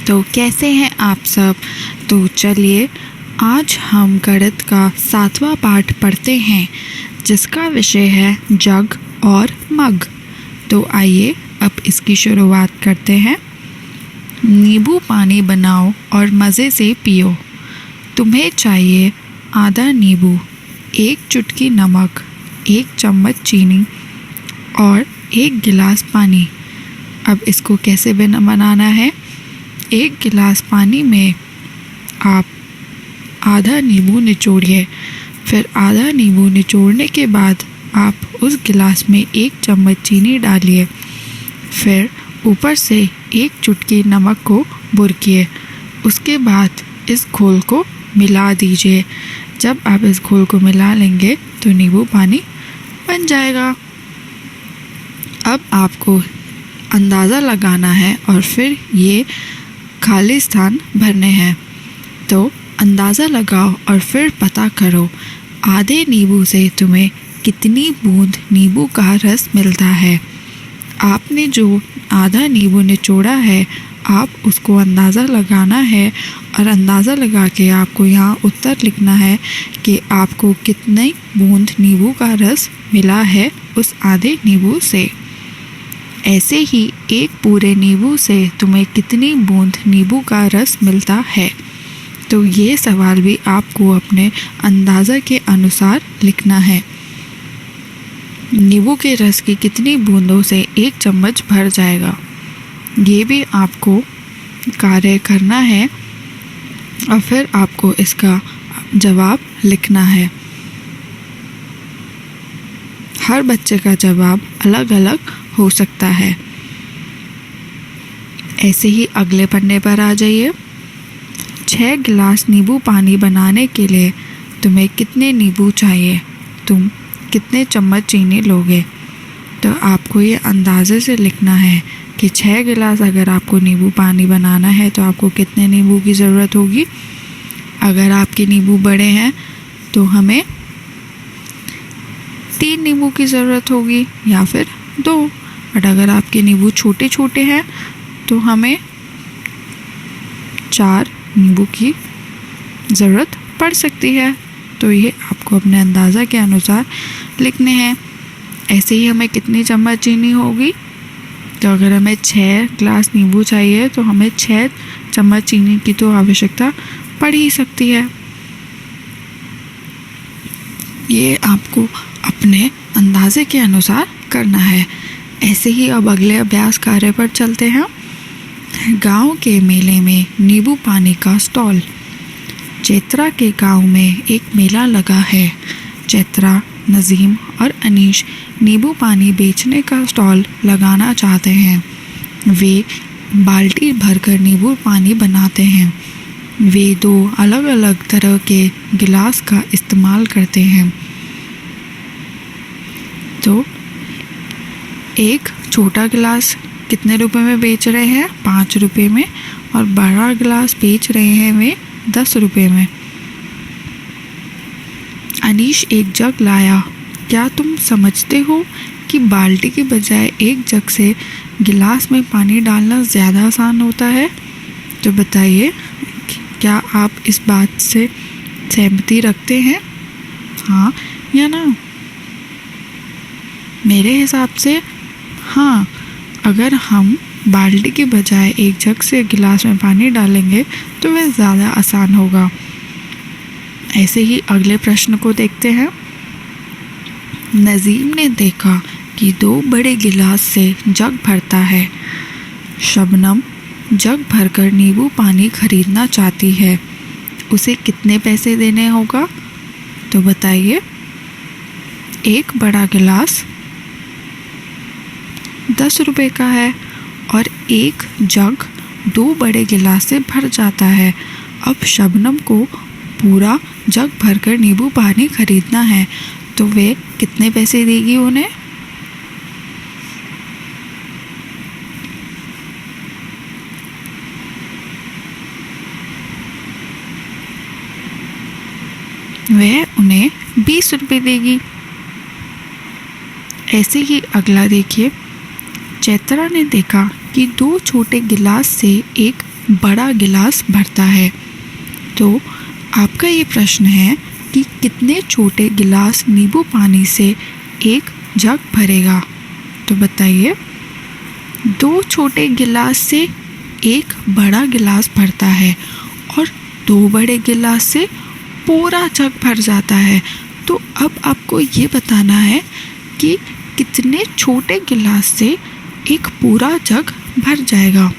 तो कैसे हैं आप सब। तो चलिए आज हम गणित का 7वां पाठ पढ़ते हैं जिसका विषय है जग और मग। तो आइए अब इसकी शुरुआत करते हैं। नींबू पानी बनाओ और मज़े से पियो। तुम्हें चाहिए आधा नींबू, 1 चुटकी नमक, 1 चम्मच चीनी और 1 गिलास पानी। अब इसको कैसे बनाना है। 1 गिलास पानी में आप आधा नींबू निचोड़िए। फिर आधा नींबू निचोड़ने के बाद आप उस गिलास में 1 चम्मच चीनी डालिए। फिर ऊपर से 1 चुटकी नमक को बुरकिए। उसके बाद इस घोल को मिला दीजिए। जब आप इस घोल को मिला लेंगे तो नींबू पानी बन जाएगा। अब आपको अंदाज़ा लगाना है और फिर ये खाली स्थान भरने हैं। तो अंदाज़ा लगाओ और फिर पता करो आधे नींबू से तुम्हें कितनी बूंद नींबू का रस मिलता है। आपने जो आधा नींबू निचोड़ा है आप उसको अंदाज़ा लगाना है और अंदाज़ा लगा के आपको यहाँ उत्तर लिखना है कि आपको कितनी बूंद नींबू का रस मिला है उस आधे नींबू से। ऐसे ही 1 पूरे नींबू से तुम्हें कितनी बूंद नींबू का रस मिलता है। तो ये सवाल भी आपको अपने अंदाज़ा के अनुसार लिखना है। नींबू के रस की कितनी बूंदों से 1 चम्मच भर जाएगा, ये भी आपको कार्य करना है और फिर आपको इसका जवाब लिखना है। हर बच्चे का जवाब अलग अलग हो सकता है। ऐसे ही अगले पन्ने पर आ जाइए। 6 गिलास नींबू पानी बनाने के लिए तुम्हें कितने नींबू चाहिए, तुम कितने चम्मच चीनी लोगे। तो आपको ये अंदाज़े से लिखना है कि 6 गिलास अगर आपको नींबू पानी बनाना है तो आपको कितने नींबू की ज़रूरत होगी। अगर आपके नींबू बड़े हैं तो हमें 3 नींबू की ज़रूरत होगी या फिर 2। बट अगर आपके नींबू छोटे छोटे हैं तो हमें 4 नींबू की ज़रूरत पड़ सकती है। तो ये आपको अपने अंदाज़ा के अनुसार लिखने हैं। ऐसे ही हमें कितनी चम्मच चीनी होगी। तो अगर हमें 6 गिलास नींबू चाहिए तो हमें 6 चम्मच चीनी की तो आवश्यकता पड़ ही सकती है। ये आपको अपने अंदाज़े के अनुसार करना है। ऐसे ही अब अगले अभ्यास कार्य पर चलते हैं। गांव के मेले में नींबू पानी का स्टॉल। चैत्रा के गांव में एक मेला लगा है। चैत्रा, नज़ीम और अनीश नींबू पानी बेचने का स्टॉल लगाना चाहते हैं। वे बाल्टी भरकर नींबू पानी बनाते हैं। वे 2 अलग अलग तरह के गिलास का इस्तेमाल करते हैं। तो एक छोटा गिलास कितने रुपए में बेच रहे हैं, 5 रुपये में, और बड़ा गिलास बेच रहे हैं वे 10 रुपये में। अनीश एक जग लाया। क्या तुम समझते हो कि बाल्टी के बजाय एक जग से गिलास में पानी डालना ज़्यादा आसान होता है। तो बताइए क्या आप इस बात से सहमति रखते हैं, हाँ या ना। मेरे हिसाब से हाँ, अगर हम बाल्टी के बजाय एक जग से गिलास में पानी डालेंगे तो वह ज़्यादा आसान होगा। ऐसे ही अगले प्रश्न को देखते हैं। नज़ीम ने देखा कि 2 बड़े गिलास से जग भरता है। शबनम जग भरकर नींबू पानी खरीदना चाहती है। उसे कितने पैसे देने होगा। तो बताइए। 1 बड़ा गिलास 10 रुपये का है और 1 जग 2 बड़े गिलास से भर जाता है। अब शबनम को पूरा जग भरकर नींबू पानी खरीदना है तो वे कितने पैसे देगी उन्हें। वह उन्हें 20 रुपये देगी। ऐसे ही अगला देखिए। चैत्रा ने देखा कि 2 छोटे गिलास से एक बड़ा गिलास भरता है। तो आपका ये प्रश्न है कि कितने छोटे गिलास नींबू पानी से एक जग भरेगा? तो बताइए, 2 छोटे गिलास से एक बड़ा गिलास भरता है और 2 बड़े गिलास से पूरा जग भर जाता है। तो अब आपको ये बताना है कि कितने छोटे गिलास से एक पूरा जग भर जाएगा।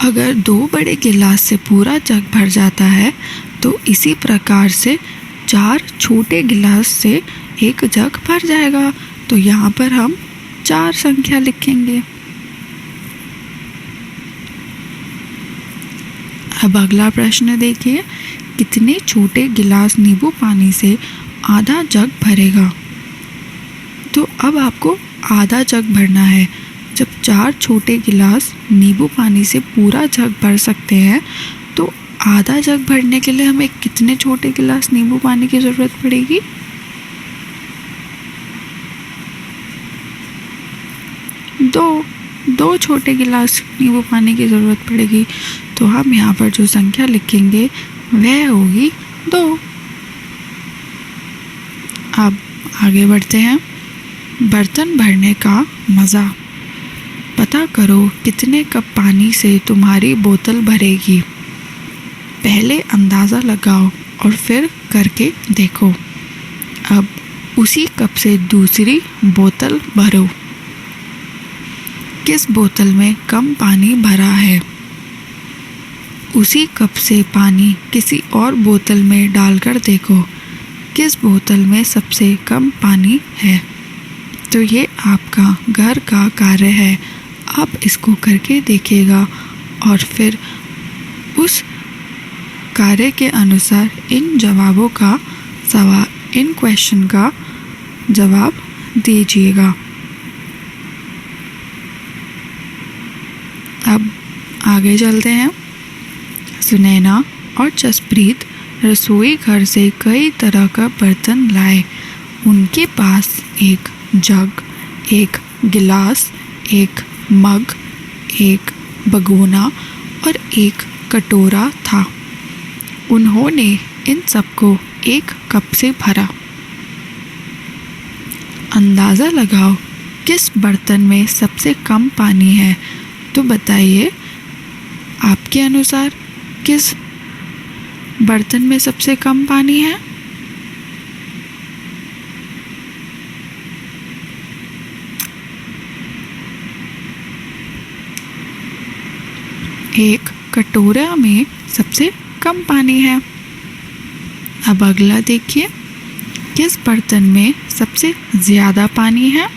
अगर 2 बड़े गिलास से पूरा जग भर जाता है तो इसी प्रकार से 4 छोटे गिलास से एक जग भर जाएगा। तो यहाँ पर हम 4 संख्या लिखेंगे। अब अगला प्रश्न देखिए, कितने छोटे गिलास नींबू पानी से आधा जग भरेगा? तो अब आपको आधा जग भरना है। जब 4 छोटे गिलास नींबू पानी से पूरा जग भर सकते हैं तो आधा जग भरने के लिए हमें कितने छोटे गिलास नींबू पानी की ज़रूरत पड़ेगी? 2 छोटे गिलास नींबू पानी की ज़रूरत पड़ेगी। तो हम यहाँ पर जो संख्या लिखेंगे वह होगी 2। अब आगे बढ़ते हैं। बर्तन भरने का मज़ा। पता करो कितने कप पानी से तुम्हारी बोतल भरेगी। पहले अंदाज़ा लगाओ और फिर करके देखो। अब उसी कप से दूसरी बोतल भरो। किस बोतल में कम पानी भरा है? उसी कप से पानी किसी और बोतल में डालकर देखो किस बोतल में सबसे कम पानी है। तो ये आपका घर का कार्य है। आप इसको करके देखिएगा और फिर उस कार्य के अनुसार इन क्वेश्चन का जवाब दीजिएगा। अब आगे चलते हैं। सुनैना और जसप्रीत रसोई घर से कई तरह का बर्तन लाए। उनके पास एक जग, एक गिलास, एक मग, एक भगोना और एक कटोरा था। उन्होंने इन सबको एक कप से भरा। अंदाज़ा लगाओ किस बर्तन में सबसे कम पानी है। तो बताइए, आपके अनुसार किस बर्तन में सबसे कम पानी है? एक कटोरा में सबसे कम पानी है। अब अगला देखिए, किस बर्तन में सबसे ज़्यादा पानी है?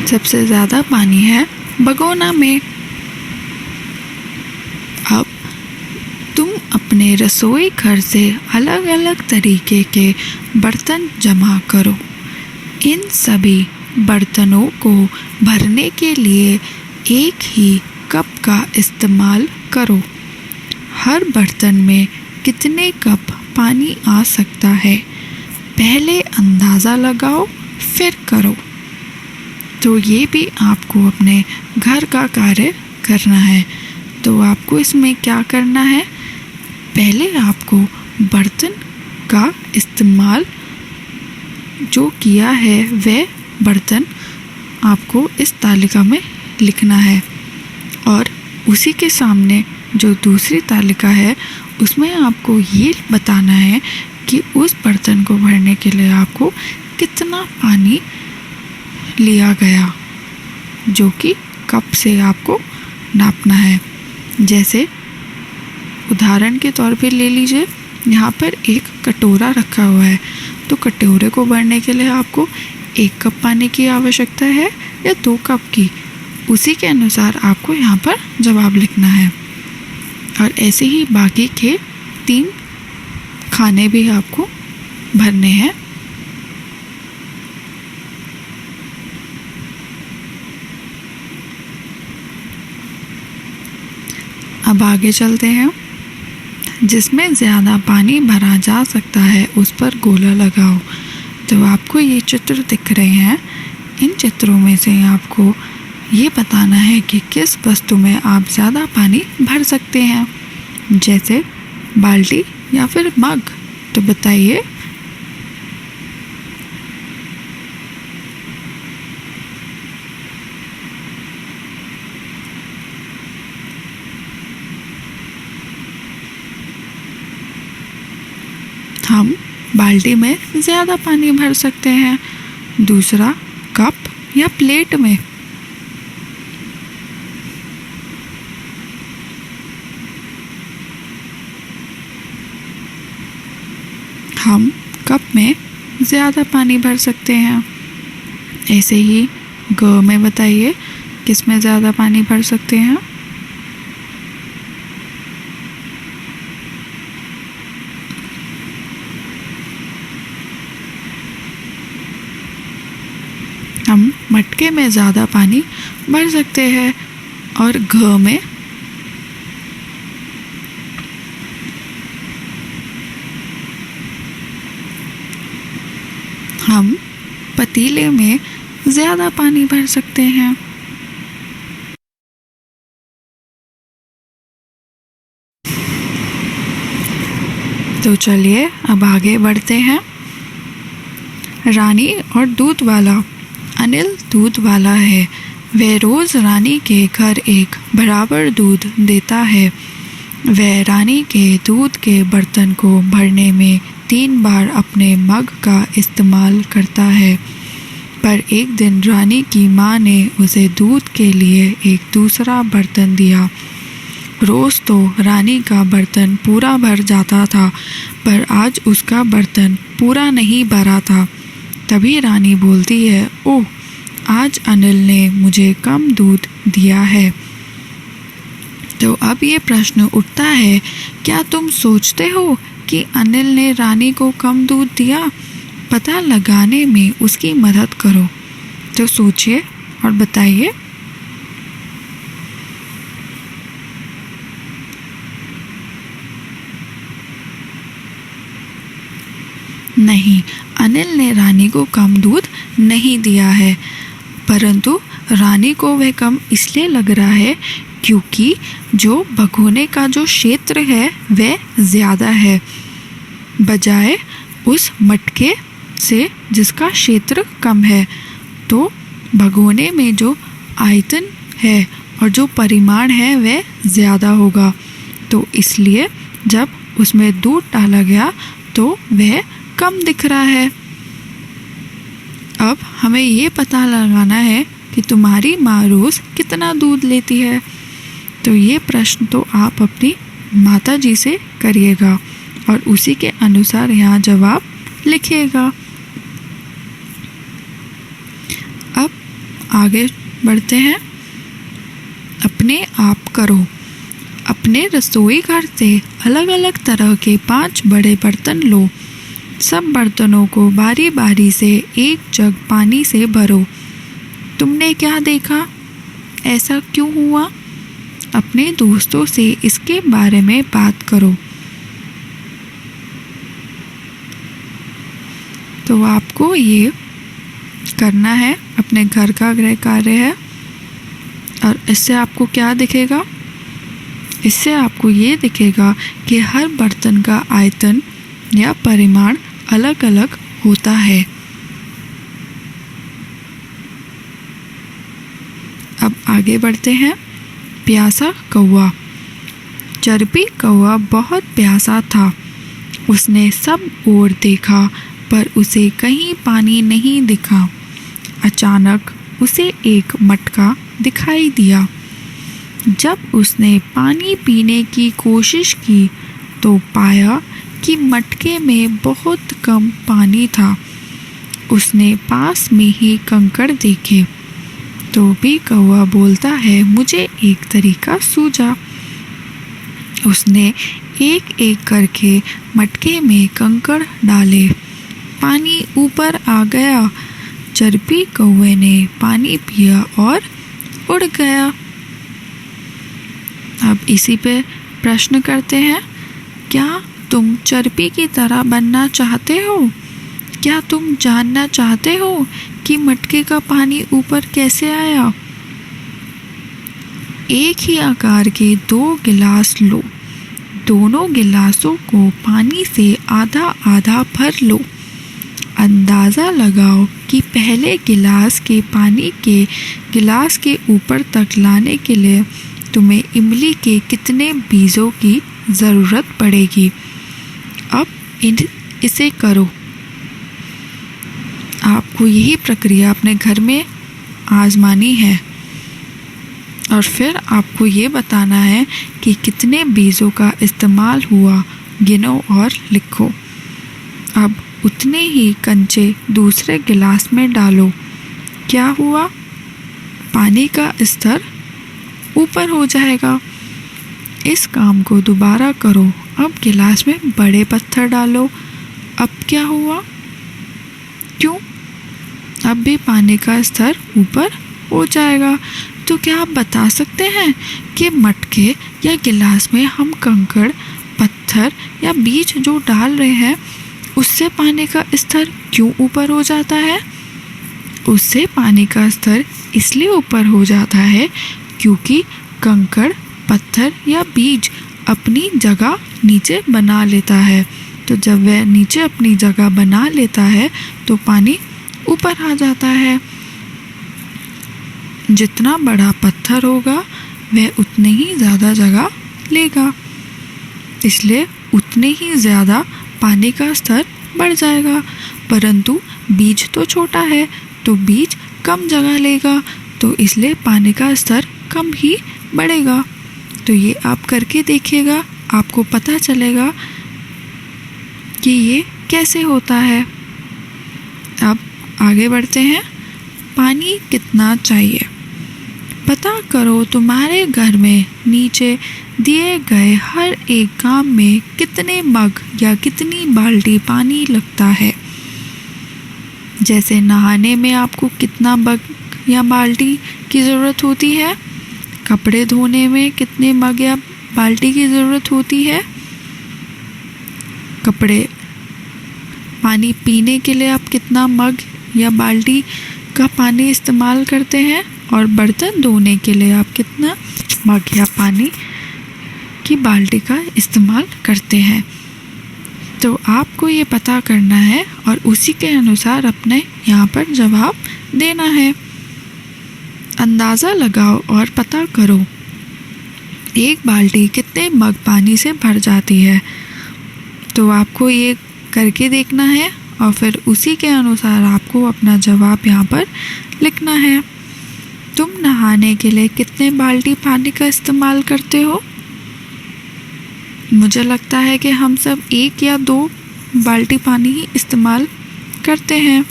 सबसे ज़्यादा पानी है भगोना में। अब तुम अपने रसोई घर से अलग अलग तरीके के बर्तन जमा करो। इन सभी बर्तनों को भरने के लिए एक ही कप का इस्तेमाल करो। हर बर्तन में कितने कप पानी आ सकता है? पहले अंदाज़ा लगाओ फिर करो। तो ये भी आपको अपने घर का कार्य करना है। तो आपको इसमें क्या करना है? पहले आपको बर्तन का इस्तेमाल जो किया है वह बर्तन आपको इस तालिका में लिखना है और उसी के सामने जो दूसरी तालिका है उसमें आपको ये बताना है कि उस बर्तन को भरने के लिए आपको कितना पानी लिया गया, जो कि कप से आपको नापना है। जैसे उदाहरण के तौर पे ले लीजिए, यहाँ पर एक कटोरा रखा हुआ है, तो कटोरे को भरने के लिए आपको 1 कप पानी की आवश्यकता है या 2 कप की, उसी के अनुसार आपको यहाँ पर जवाब लिखना है। और ऐसे ही बाकी के 3 खाने भी आपको भरने हैं। अब आगे चलते हैं। जिसमें ज़्यादा पानी भरा जा सकता है उस पर गोला लगाओ। तो आपको ये चित्र दिख रहे हैं। इन चित्रों में से आपको ये बताना है कि किस वस्तु में आप ज़्यादा पानी भर सकते हैं, जैसे बाल्टी या फिर मग। तो बताइए। हम बाल्टी में ज़्यादा पानी भर सकते हैं। दूसरा, कप या प्लेट में। हम कप में ज़्यादा पानी भर सकते हैं। ऐसे ही ग में बताइए किस में ज़्यादा पानी भर सकते हैं। हम मटके में ज़्यादा पानी भर सकते हैं। और घ में हम पतीले में ज़्यादा पानी भर सकते हैं। तो चलिए अब आगे बढ़ते हैं। रानी और दूध वाला। अनिल दूध वाला है। वह रोज़ रानी के घर एक बराबर दूध देता है। वह रानी के दूध के बर्तन को भरने में 3 बार अपने मग का इस्तेमाल करता है। पर एक दिन रानी की माँ ने उसे दूध के लिए एक दूसरा बर्तन दिया। रोज़ तो रानी का बर्तन पूरा भर जाता था, पर आज उसका बर्तन पूरा नहीं भरा था। तभी रानी बोलती है, ओह, आज अनिल ने मुझे कम दूध दिया है। तो अब ये प्रश्न उठता है, क्या तुम सोचते हो कि अनिल ने रानी को कम दूध दिया? पता लगाने में उसकी मदद करो। तो सोचिए और बताइए। नहीं, अनिल ने रानी को कम दूध नहीं दिया है, परंतु रानी को वह कम इसलिए लग रहा है क्योंकि जो भगोने का जो क्षेत्र है वह ज़्यादा है, बजाय उस मटके से जिसका क्षेत्र कम है। तो भगोने में जो आयतन है और जो परिमाण है वह ज़्यादा होगा। तो इसलिए जब उसमें दूध डाला गया तो वह कम दिख रहा है। अब हमें ये पता लगाना है कि तुम्हारी माँ रोज़ कितना दूध लेती है। तो ये प्रश्न तो आप अपनी माता जी से करिएगा और उसी के अनुसार यहाँ जवाब लिखिएगा। अब आगे बढ़ते हैं। अपने आप करो। अपने रसोई घर से अलग अलग तरह के 5 बड़े बर्तन लो। सब बर्तनों को बारी बारी से एक जग पानी से भरो। तुमने क्या देखा? ऐसा क्यों हुआ? अपने दोस्तों से इसके बारे में बात करो। तो आपको ये करना है, अपने घर का गृह कार्य है। और इससे आपको क्या दिखेगा? इससे आपको ये दिखेगा कि हर बर्तन का आयतन या परिमाण अलग अलग होता है। अब आगे बढ़ते हैं। प्यासा कौवा। चरपी कौवा बहुत प्यासा था। उसने सब ओर देखा पर उसे कहीं पानी नहीं दिखा। अचानक उसे एक मटका दिखाई दिया। जब उसने पानी पीने की कोशिश की तो पाया कि मटके में बहुत कम पानी था। उसने पास में ही कंकड़ देखे तो भी कौवा बोलता है, मुझे एक तरीका सूझा। उसने एक एक करके मटके में कंकड़ डाले। पानी ऊपर आ गया। चरपी कौवे ने पानी पिया और उड़ गया। अब इसी पे प्रश्न करते हैं, क्या तुम चरपी की तरह बनना चाहते हो? क्या तुम जानना चाहते हो कि मटके का पानी ऊपर कैसे आया? एक ही आकार के 2 गिलास लो। दोनों गिलासों को पानी से आधा आधा भर लो। अंदाज़ा लगाओ कि पहले गिलास के पानी के गिलास के ऊपर तक लाने के लिए तुम्हें इमली के कितने बीजों की ज़रूरत पड़ेगी। अब इसे करो। आपको यही प्रक्रिया अपने घर में आजमानी है और फिर आपको ये बताना है कि कितने बीजों का इस्तेमाल हुआ, गिनो और लिखो। अब उतने ही कंचे दूसरे गिलास में डालो। क्या हुआ? पानी का स्तर ऊपर हो जाएगा। इस काम को दोबारा करो। अब गिलास में बड़े पत्थर डालो। अब क्या हुआ? क्यों? अब भी पानी का स्तर ऊपर हो जाएगा। तो क्या आप बता सकते हैं कि मटके या गिलास में हम कंकड़, पत्थर या बीज जो डाल रहे हैं उससे पानी का स्तर क्यों ऊपर हो जाता है? उससे पानी का स्तर इसलिए ऊपर हो जाता है क्योंकि कंकड़, पत्थर या बीज अपनी जगह नीचे बना लेता है। तो जब वह नीचे अपनी जगह बना लेता है तो पानी ऊपर आ जाता है। जितना बड़ा पत्थर होगा वह उतने ही ज़्यादा जगह लेगा, इसलिए उतने ही ज़्यादा पानी का स्तर बढ़ जाएगा। परंतु बीज तो छोटा है तो बीज कम जगह लेगा, तो इसलिए पानी का स्तर कम ही बढ़ेगा। तो ये आप करके देखिएगा, आपको पता चलेगा कि ये कैसे होता है। अब आगे बढ़ते हैं। पानी कितना चाहिए? पता करो तुम्हारे घर में नीचे दिए गए हर एक काम में कितने मग या कितनी बाल्टी पानी लगता है। जैसे नहाने में आपको कितना मग या बाल्टी की ज़रूरत होती है, कपड़े धोने में कितने मग या बाल्टी की ज़रूरत होती है, पानी पीने के लिए आप कितना मग या बाल्टी का पानी इस्तेमाल करते हैं, और बर्तन धोने के लिए आप कितना मग या पानी की बाल्टी का इस्तेमाल करते हैं। तो आपको ये पता करना है और उसी के अनुसार अपने यहाँ पर जवाब देना है। अंदाज़ा लगाओ और पता करो एक बाल्टी कितने मग पानी से भर जाती है। तो आपको ये करके देखना है और फिर उसी के अनुसार आपको अपना जवाब यहाँ पर लिखना है। तुम नहाने के लिए कितने बाल्टी पानी का इस्तेमाल करते हो? मुझे लगता है कि हम सब 1 या 2 बाल्टी पानी ही इस्तेमाल करते हैं।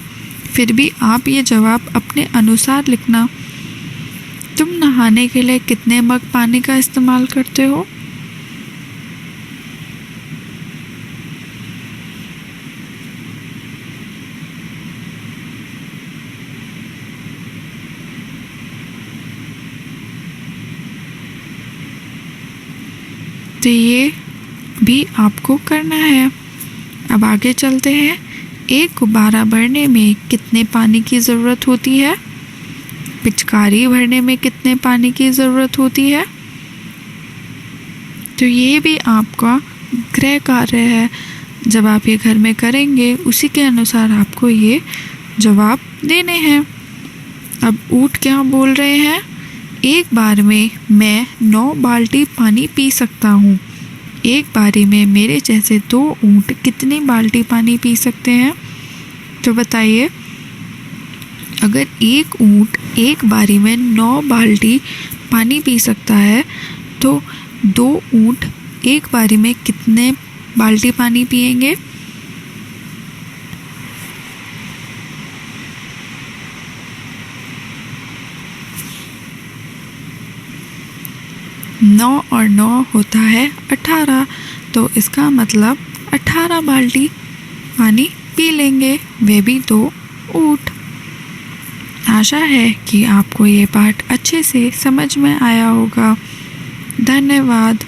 फिर भी आप ये जवाब अपने अनुसार लिखना। तुम नहाने के लिए कितने मग पानी का इस्तेमाल करते हो? तो ये भी आपको करना है। अब आगे चलते हैं। एक गुब्बारा भरने में कितने पानी की ज़रूरत होती है? पिचकारी भरने में कितने पानी की ज़रूरत होती है? तो ये भी आपका गृह कार्य है। जब आप ये घर में करेंगे उसी के अनुसार आपको ये जवाब देने हैं। अब ऊँट क्या बोल रहे हैं? एक बार में मैं 9 बाल्टी पानी पी सकता हूँ। एक बारी में मेरे जैसे 2 ऊँट कितनी बाल्टी पानी पी सकते हैं? तो बताइए, अगर एक ऊँट एक बारी में 9 बाल्टी पानी पी सकता है तो 2 ऊँट एक बारी में कितने बाल्टी पानी पिएंगे? 9 और 9 होता है 18, तो इसका मतलब 18 बाल्टी पानी पी लेंगे, वे भी 2 ऊँट। आशा है कि आपको ये पाठ अच्छे से समझ में आया होगा। धन्यवाद।